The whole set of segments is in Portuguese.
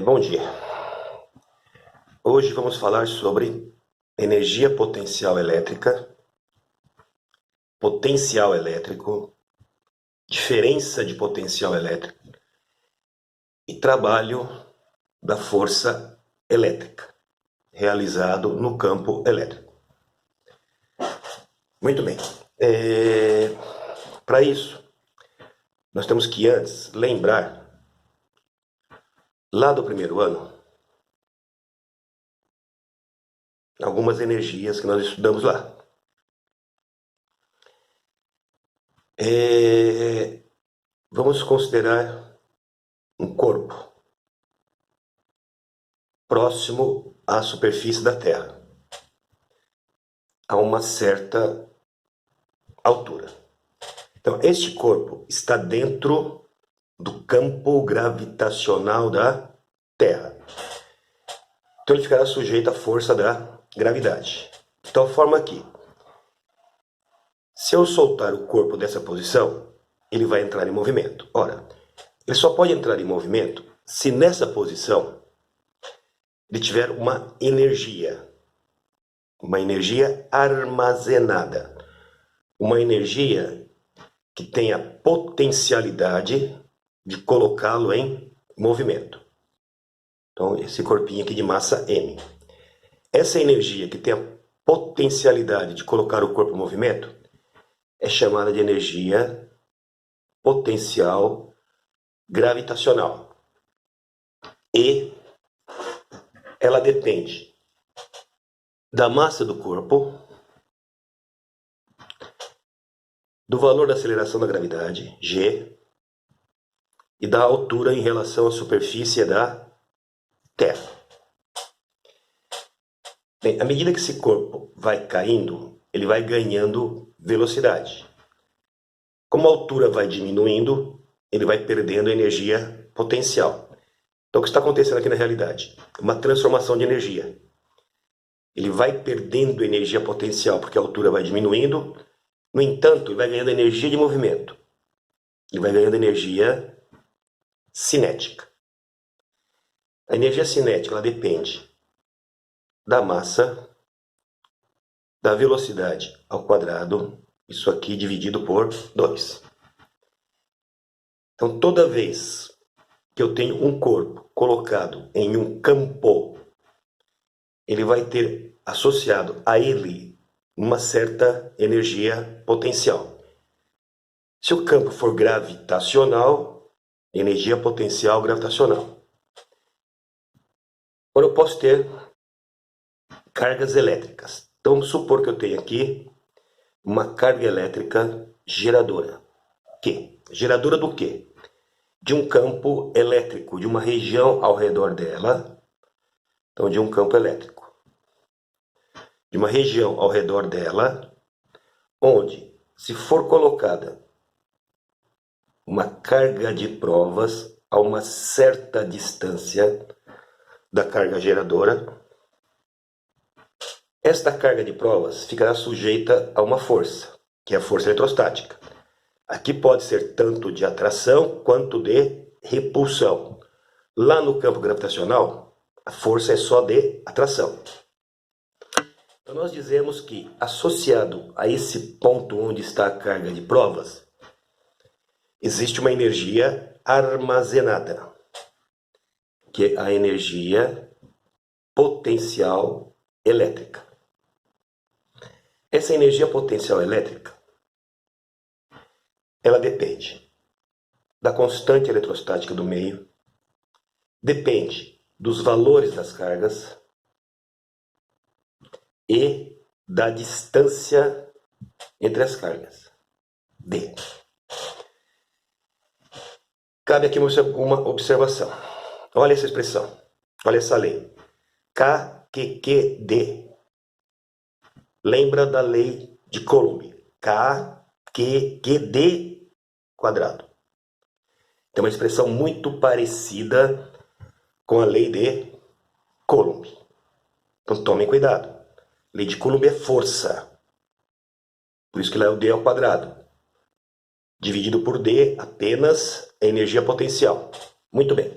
Bom dia. Hoje vamos falar sobre energia potencial elétrico, diferença de potencial elétrico e trabalho da força elétrica realizado no campo elétrico. Muito bem. Para isso, nós temos que antes lembrar lá do primeiro ano algumas energias que nós estudamos lá. Vamos considerar um corpo próximo à superfície da Terra, a uma certa altura. Então, este corpo está dentro do campo gravitacional da Terra. Então, ele ficará sujeito à força da gravidade. De tal forma que, se eu soltar o corpo dessa posição, ele vai entrar em movimento. Ora, ele só pode entrar em movimento se nessa posição ele tiver uma energia armazenada, uma energia que tenha potencialidade de colocá-lo em movimento. Então, esse corpinho aqui de massa M. Essa energia que tem a potencialidade de colocar o corpo em movimento é chamada de energia potencial gravitacional. E ela depende da massa do corpo, do valor da aceleração da gravidade, g, e da altura em relação à superfície da Terra. Bem, à medida que esse corpo vai caindo, ele vai ganhando velocidade. Como a altura vai diminuindo, ele vai perdendo energia potencial. Então, o que está acontecendo aqui na realidade? Uma transformação de energia. Ele vai perdendo energia potencial porque a altura vai diminuindo. No entanto, ele vai ganhando energia de movimento. Ele vai ganhando energia cinética. A energia cinética ela depende da massa, da velocidade ao quadrado, isso aqui dividido por 2. Então, toda vez que eu tenho um corpo colocado em um campo, ele vai ter associado a ele uma certa energia potencial. Se o campo for gravitacional, energia potencial gravitacional. Agora eu posso ter cargas elétricas. Então vamos supor que eu tenho aqui uma carga elétrica geradora. Geradora do quê? De um campo elétrico, de uma região ao redor dela. Então, de um campo elétrico. De uma região ao redor dela, onde, se for colocada uma carga de provas a uma certa distância da carga geradora, esta carga de provas ficará sujeita a uma força, que é a força eletrostática. Aqui pode ser tanto de atração quanto de repulsão. Lá no campo gravitacional, a força é só de atração. Então nós dizemos que, associado a esse ponto onde está a carga de provas, existe uma energia armazenada, que é a energia potencial elétrica. Essa energia potencial elétrica, ela depende da constante eletrostática do meio, depende dos valores das cargas e da distância entre as cargas, D. Cabe aqui uma observação. Olha essa expressão, olha essa lei. KQQD. Lembra da lei de Coulomb. KQQD quadrado. Tem uma expressão muito parecida com a lei de Coulomb. Então tomem cuidado. Lei de Coulomb é força. Por isso que lá é o D ao quadrado. Dividido por D, apenas a energia potencial. Muito bem.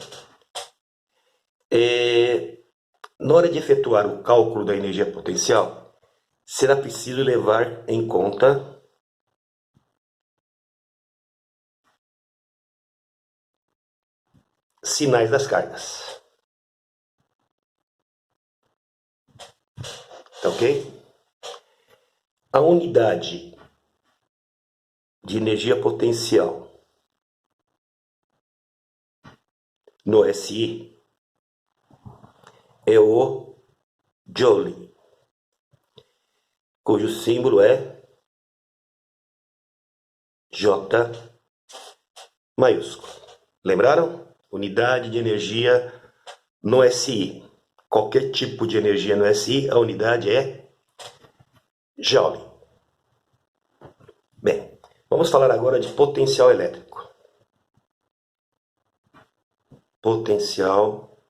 Na hora de efetuar o cálculo da energia potencial, será preciso levar em conta sinais das cargas. Tá ok? A unidade de energia potencial no SI é o Joule, cujo símbolo é J maiúsculo. Lembraram? Unidade de energia no SI. Qualquer tipo de energia no SI, a unidade é Joule. Bem, vamos falar agora de potencial elétrico. Potencial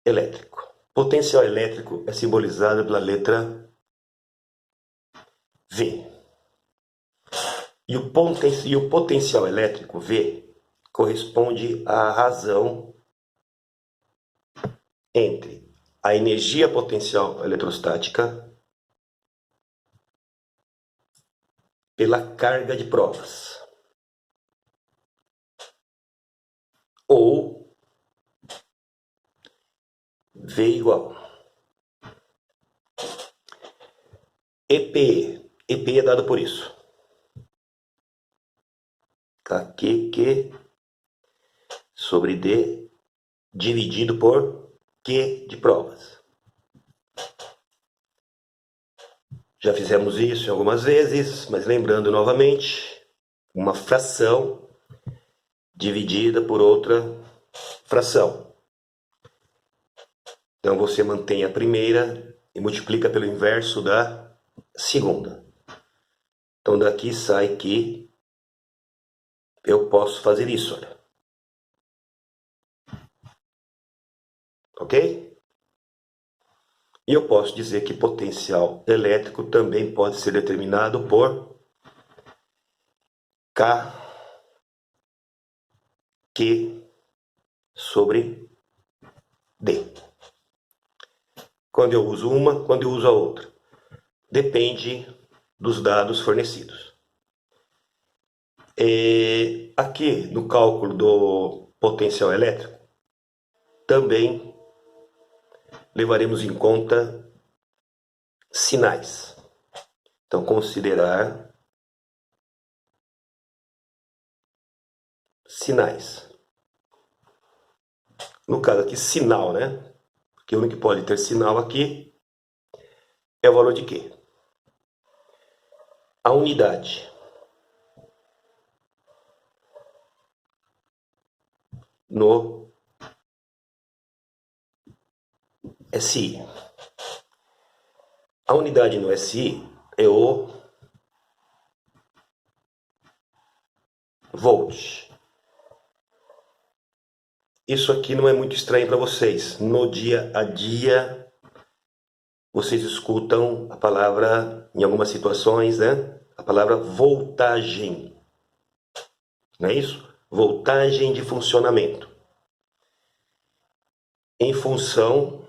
elétrico. Potencial elétrico é simbolizado pela letra V. E o potencial elétrico V corresponde à razão entre a energia potencial eletrostática pela carga de provas, ou V igual EPE. EPE é dado por isso. KQQ sobre D dividido por Q de provas. Já fizemos isso algumas vezes, mas lembrando novamente, uma fração dividida por outra fração. Então você mantém a primeira e multiplica pelo inverso da segunda. Então daqui sai que eu posso fazer isso, olha. Ok? E eu posso dizer que potencial elétrico também pode ser determinado por K Q sobre D. Quando eu uso uma, quando eu uso a outra. Depende dos dados fornecidos. Aqui no cálculo do potencial elétrico, também levaremos em conta sinais. Então, considerar sinais. No caso aqui, sinal, né? Porque o único que pode ter sinal aqui é o valor de Q. A unidade no SI. A unidade no SI é o volt. Isso aqui não é muito estranho para vocês. No dia a dia, vocês escutam a palavra, em algumas situações, né? A palavra voltagem. Não é isso? Voltagem de funcionamento. Em função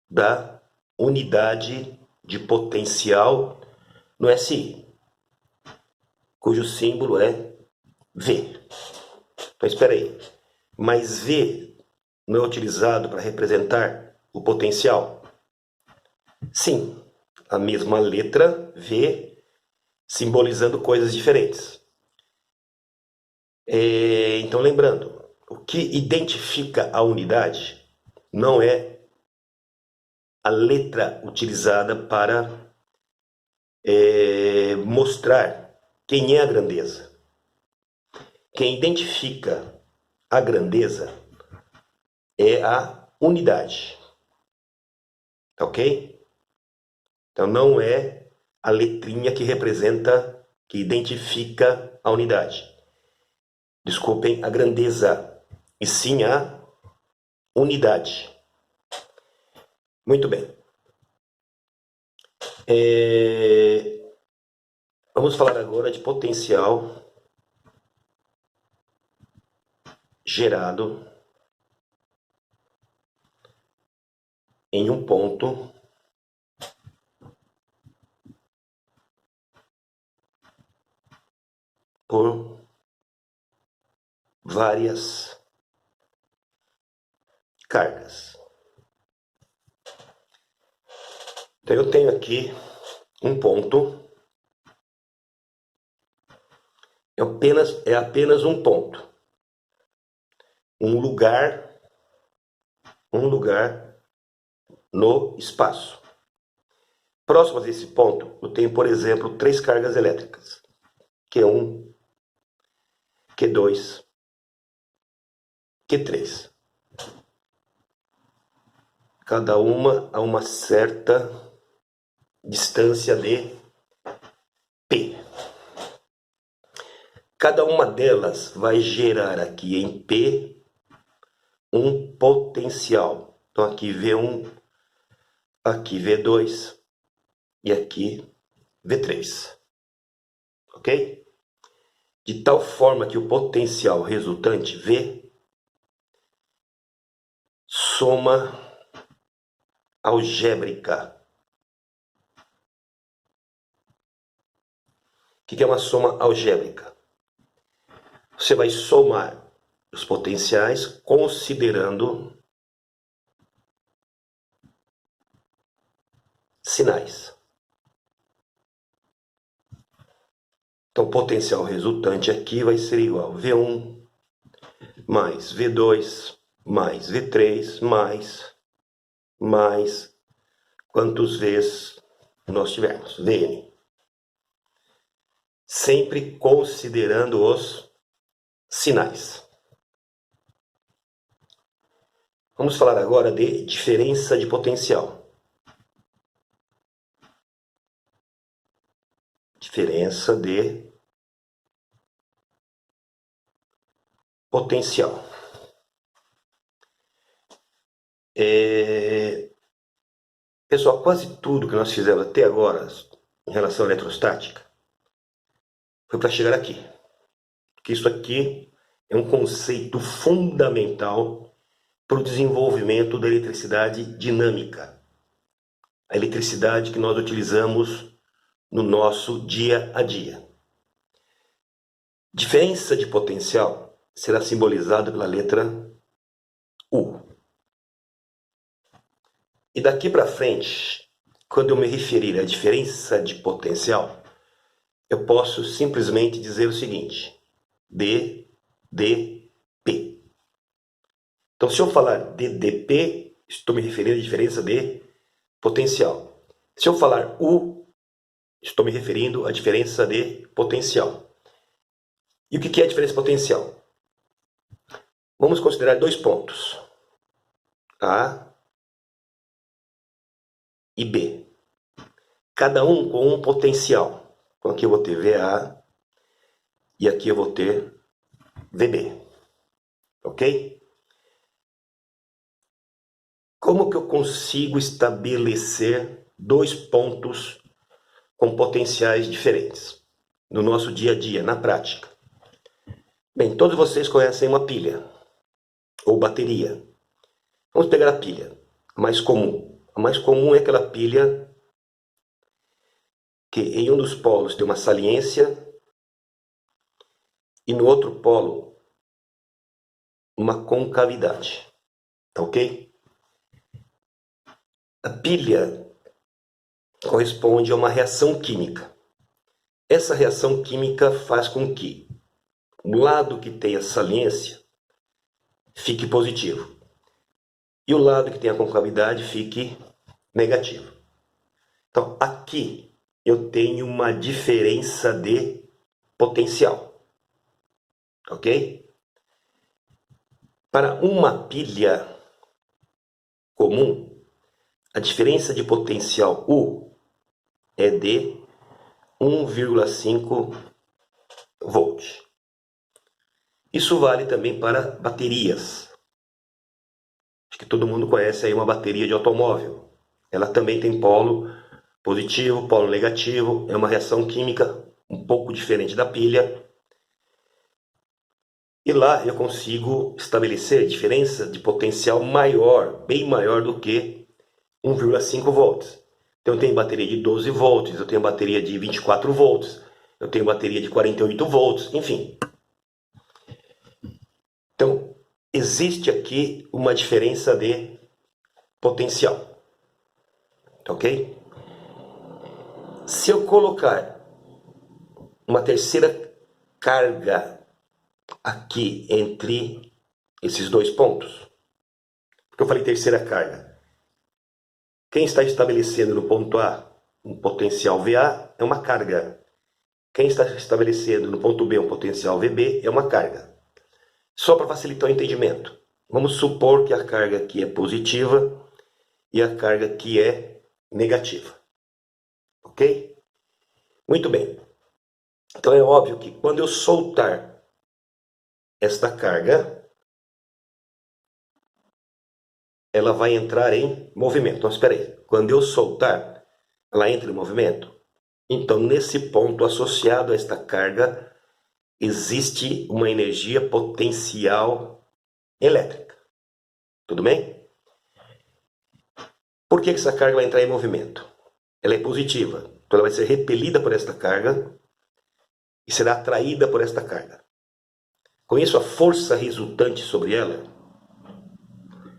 da unidade de potencial no SI, cujo símbolo é V. Então, espera aí. Mas V não é utilizado para representar o potencial? Sim, a mesma letra V simbolizando coisas diferentes. Então, lembrando, o que identifica a unidade não é a letra utilizada para mostrar quem é a grandeza. Quem identifica a grandeza é a unidade. Ok? Então não é a letrinha que representa, que identifica a unidade. Desculpem, a grandeza, e sim a unidade. Muito bem. Vamos falar agora de potencial gerado em um ponto por várias cargas. Então eu tenho aqui um ponto, é apenas um ponto, um lugar no espaço. Próximo desse ponto, eu tenho, por exemplo, 3 cargas elétricas, Q1, Q2, Q3. Cada uma a uma certa distância de P. Cada uma delas vai gerar aqui em P um potencial. Então aqui V1, aqui V2 e aqui V3. Ok? De tal forma que o potencial resultante V soma algébrica. O que é uma soma algébrica? Você vai somar os potenciais considerando sinais. Então, o potencial resultante aqui vai ser igual a V1 mais V2 mais V3 mais quantos Vs nós tivermos, Vn. Sempre considerando os sinais. Vamos falar agora de diferença de potencial. Diferença de potencial. Pessoal, quase tudo que nós fizemos até agora em relação à eletrostática foi para chegar aqui. Porque isso aqui é um conceito fundamental para o desenvolvimento da eletricidade dinâmica. A eletricidade que nós utilizamos no nosso dia a dia. Diferença de potencial será simbolizada pela letra U. E daqui para frente, quando eu me referir à diferença de potencial, eu posso simplesmente dizer o seguinte: DDP. Então, se eu falar DDP, estou me referindo à diferença de potencial. Se eu falar U, estou me referindo à diferença de potencial. E o que é a diferença de potencial? Vamos considerar 2 pontos, A e B, cada um com um potencial. Então aqui eu vou ter VA e aqui eu vou ter VB, ok? Como que eu consigo estabelecer 2 pontos com potenciais diferentes no nosso dia a dia, na prática? Bem, todos vocês conhecem uma pilha ou bateria. Vamos pegar a pilha, a mais comum. A mais comum é aquela pilha que em um dos polos tem uma saliência e no outro polo uma concavidade, tá ok? A pilha corresponde a uma reação química. Essa reação química faz com que o lado que tem a saliência fique positivo e o lado que tem a concavidade fique negativo. Então aqui eu tenho uma diferença de potencial, ok? Para uma pilha comum, a diferença de potencial U é de 1,5 volt. Isso vale também para baterias. Acho que todo mundo conhece aí uma bateria de automóvel. Ela também tem polo positivo, polo negativo, é uma reação química um pouco diferente da pilha. E lá eu consigo estabelecer diferença de potencial maior, bem maior do que 1,5 volts. Então eu tenho bateria de 12 volts, eu tenho bateria de 24 volts, eu tenho bateria de 48 volts, enfim. Então, existe aqui uma diferença de potencial, ok? Se eu colocar uma terceira carga aqui entre esses dois pontos, porque eu falei terceira carga, quem está estabelecendo no ponto A um potencial VA é uma carga. Quem está estabelecendo no ponto B um potencial VB é uma carga. Só para facilitar o entendimento, vamos supor que a carga aqui é positiva e a carga aqui é negativa. Ok? Muito bem. Então é óbvio que quando eu soltar esta carga, ela vai entrar em movimento. Então, espera aí. Quando eu soltar, ela entra em movimento? Então, nesse ponto associado a esta carga, existe uma energia potencial elétrica. Tudo bem? Por que essa carga vai entrar em movimento? Ela é positiva. Então, ela vai ser repelida por esta carga e será atraída por esta carga. Com isso, a força resultante sobre ela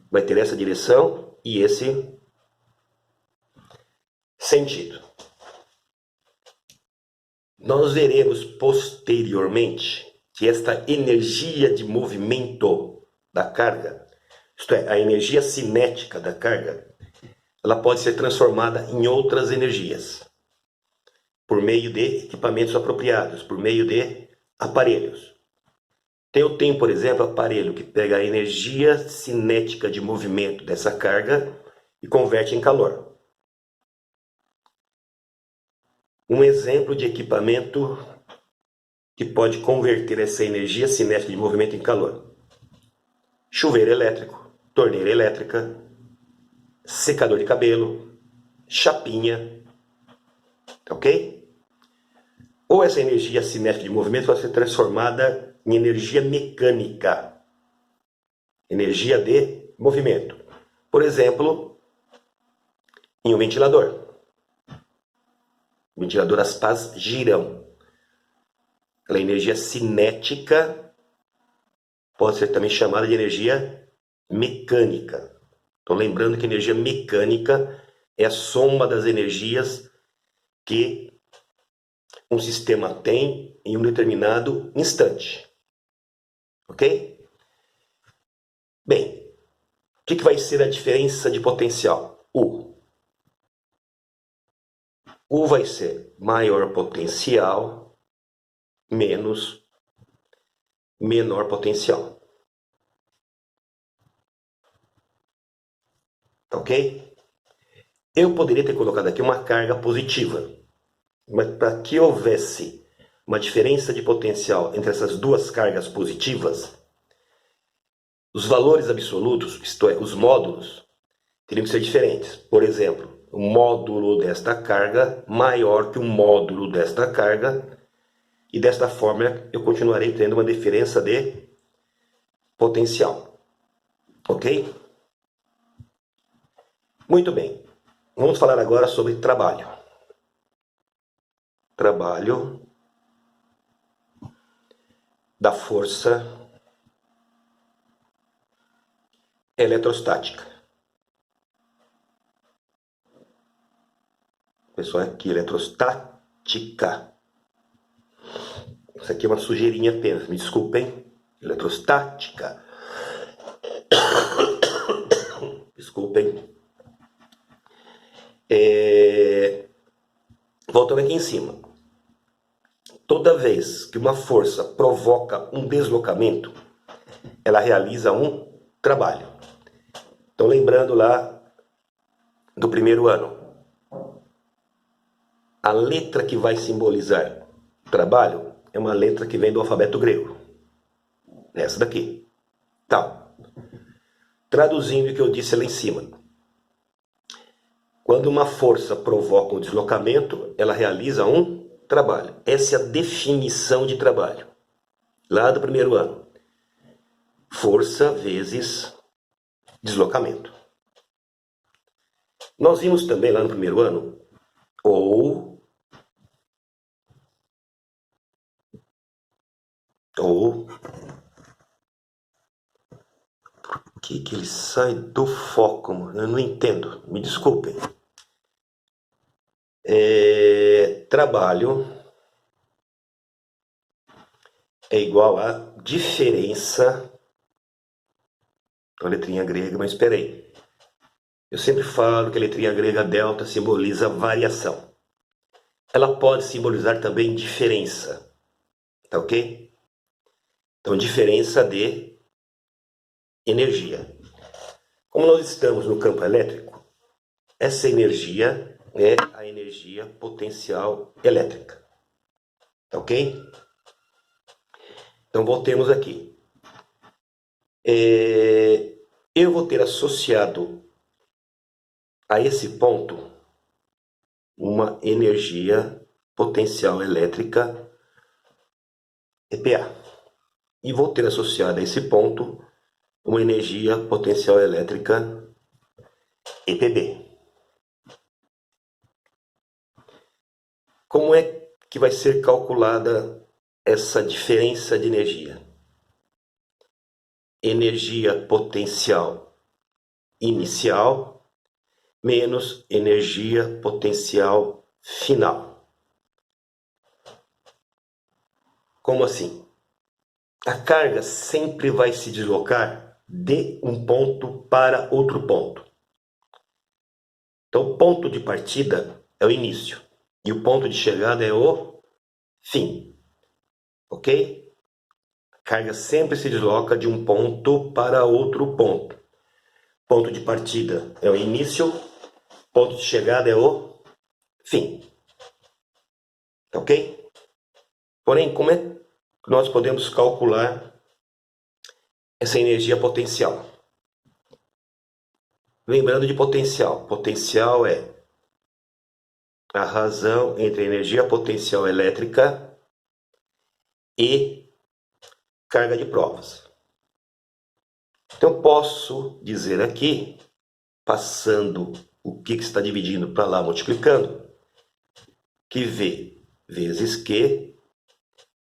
vai ter essa direção e esse sentido. Nós veremos posteriormente que esta energia de movimento da carga, isto é, a energia cinética da carga, ela pode ser transformada em outras energias, por meio de equipamentos apropriados, por meio de aparelhos. Eu tenho, por exemplo, aparelho que pega a energia cinética de movimento dessa carga e converte em calor. Um exemplo de equipamento que pode converter essa energia cinética de movimento em calor: chuveiro elétrico, torneira elétrica, secador de cabelo, chapinha, ok? Ou essa energia cinética de movimento vai ser transformada em energia mecânica, energia de movimento. Por exemplo, em um ventilador. O ventilador, as pás giram. A energia cinética pode ser também chamada de energia mecânica. Então, lembrando que a energia mecânica é a soma das energias que um sistema tem em um determinado instante. Ok? Bem, o que vai ser a diferença de potencial? U. U vai ser maior potencial menos menor potencial. Ok? Eu poderia ter colocado aqui uma carga positiva, mas para que houvesse uma diferença de potencial entre essas duas cargas positivas, os valores absolutos, isto é, os módulos, teriam que ser diferentes. Por exemplo, o módulo desta carga maior que o módulo desta carga, e desta forma eu continuarei tendo uma diferença de potencial. Ok? Muito bem. Vamos falar agora sobre trabalho. Trabalho da força eletrostática. Pessoal, aqui, eletrostática. Isso aqui é uma sujeirinha apenas, me desculpem. Eletrostática. Desculpem. Voltando aqui em cima. Toda vez que uma força provoca um deslocamento, ela realiza um trabalho. Então, lembrando lá do primeiro ano, a letra que vai simbolizar trabalho é uma letra que vem do alfabeto grego. Essa daqui. Então, traduzindo o que eu disse lá em cima. Quando uma força provoca um deslocamento, ela realiza um trabalho. Essa é a definição de trabalho, lá do primeiro ano. força vezes deslocamento. Nós vimos também lá no primeiro ano, ou por que ele sai do foco, mano? Eu não entendo, me desculpem. Trabalho é igual a diferença, a letrinha grega, mas espera aí. Eu sempre falo que a letrinha grega delta simboliza variação. Ela pode simbolizar também diferença, tá ok? Então, diferença de energia. Como nós estamos no campo elétrico, essa energia é a energia potencial elétrica, tá ok? Então, voltemos aqui. Eu vou ter associado a esse ponto uma energia potencial elétrica EPA. E vou ter associado a esse ponto uma energia potencial elétrica EPB. Como é que vai ser calculada essa diferença de energia? Energia potencial inicial menos energia potencial final. Como assim? A carga sempre vai se deslocar de um ponto para outro ponto. Então, o ponto de partida é o início e o ponto de chegada é o fim. Ok? A carga sempre se desloca de um ponto para outro ponto. Ponto de partida é o início, ponto de chegada é o fim. Ok? Porém, como é que nós podemos calcular essa energia potencial? Lembrando de potencial. Potencial é a razão entre a energia potencial elétrica e carga de provas. Então, eu posso dizer aqui, passando o que está dividindo para lá, multiplicando, que V vezes Q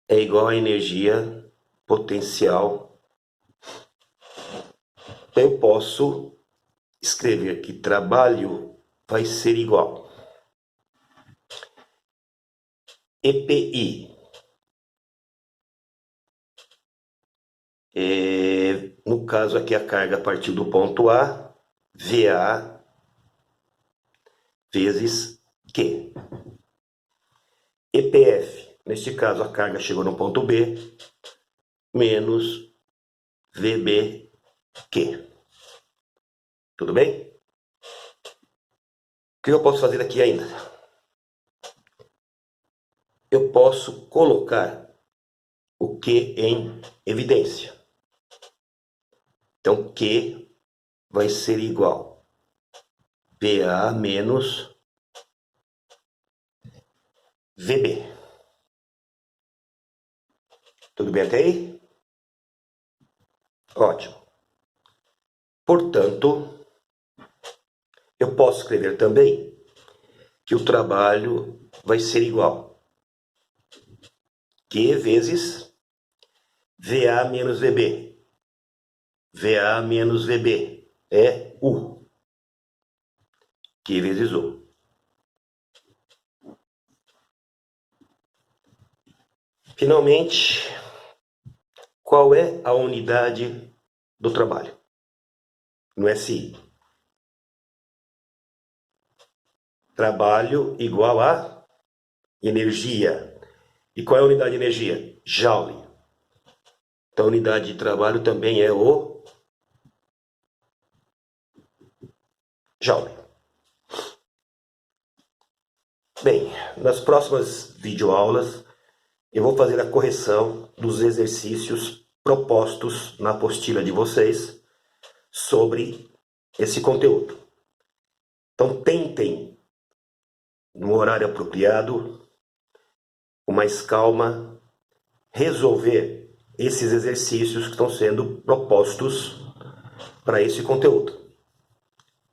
é igual a energia potencial. Então, eu posso escrever que trabalho vai ser igual EPI, no caso aqui a carga partiu do ponto A, VA vezes Q. EPF, neste caso a carga chegou no ponto B, menos VBQ. Tudo bem? O que eu posso fazer aqui ainda? Eu posso colocar o Q em evidência. Então, Q vai ser igual a PA menos VB. Tudo bem até aí? Ótimo. Portanto, eu posso escrever também que o trabalho vai ser igual a Q vezes VA menos VB. VA menos VB é U. Q vezes U. Finalmente, qual é a unidade do trabalho no SI? Trabalho igual a energia. E qual é a unidade de energia? Joule. Então, a unidade de trabalho também é o Joule. Bem, nas próximas videoaulas eu vou fazer a correção dos exercícios propostos na apostila de vocês sobre esse conteúdo. Então, tentem, no horário apropriado, com mais calma, resolver esses exercícios que estão sendo propostos para esse conteúdo,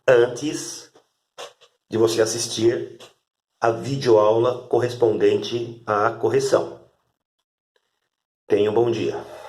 antes de você assistir a videoaula correspondente à correção. Tenha um bom dia.